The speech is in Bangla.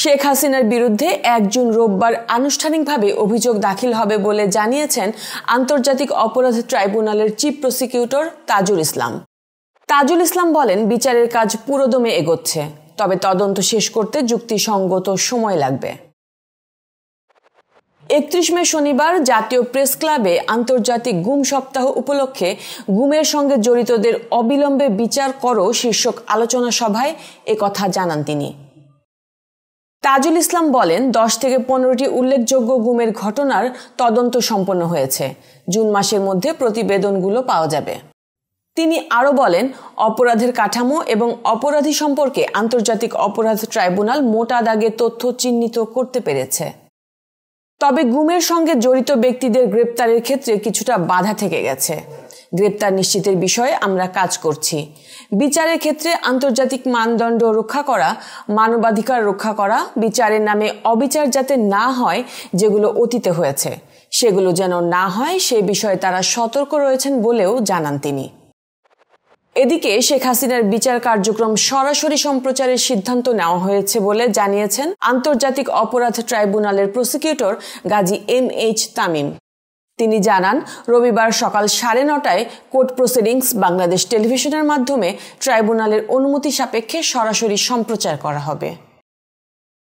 শেখ হাসিনার বিরুদ্ধে ১ জুন রোববার আনুষ্ঠানিকভাবে অভিযোগ দাখিল হবে বলে জানিয়েছেন আন্তর্জাতিক অপরাধ ট্রাইব্যুনালের চিফ প্রসিকিউটর তাজুল ইসলাম। তাজুল ইসলাম বলেন, বিচারের কাজ পুরোদমে এগোচ্ছে, তবে তদন্ত শেষ করতে যুক্তিসঙ্গত সময় লাগবে। ৩১ মে শনিবার জাতীয় প্রেস ক্লাবে আন্তর্জাতিক গুম সপ্তাহ উপলক্ষে গুমের সঙ্গে জড়িতদের অবিলম্বে বিচার করো শীর্ষক আলোচনা সভায় একথা জানান তিনি। তাজুল ইসলাম বলেন, 10 থেকে 15টি উল্লেখযোগ্য গুমের ঘটনার তদন্ত সম্পন্ন হয়েছে। জুন মাসের মধ্যে প্রতিবেদনগুলো পাওয়া যাবে। তিনি আরও বলেন, অপরাধের কাঠামো এবং অপরাধী সম্পর্কে আন্তর্জাতিক অপরাধ ট্রাইব্যুনাল মোটা দাগে তথ্য চিহ্নিত করতে পেরেছে। তবে গুমের সঙ্গে জড়িত ব্যক্তিদের গ্রেপ্তারের ক্ষেত্রে কিছুটা বাধা থেকে গেছে। গ্রেপ্তার নিশ্চিতের বিষয়ে আমরা কাজ করছি। বিচারের ক্ষেত্রে আন্তর্জাতিক মানদণ্ড রক্ষা করা, মানবাধিকার রক্ষা করা, বিচারের নামে অবিচার যাতে না হয়, যেগুলো অতীতে হয়েছে সেগুলো যেন না হয় সে বিষয়ে তারা সতর্ক রয়েছেন বলেও জানান তিনি। এদিকে শেখ হাসিনার বিচার কার্যক্রম সরাসরি সম্প্রচারের সিদ্ধান্ত নেওয়া হয়েছে বলে জানিয়েছেন আন্তর্জাতিক অপরাধ ট্রাইব্যুনালের প্রসিকিউটর গাজী MH তামিম। তিনি জানান, রবিবার সকাল 9:30টায় কোর্ট প্রসিডিংস বাংলাদেশ টেলিভিশনের মাধ্যমে ট্রাইব্যুনালের অনুমতি সাপেক্ষে সরাসরি সম্প্রচার করা হবে।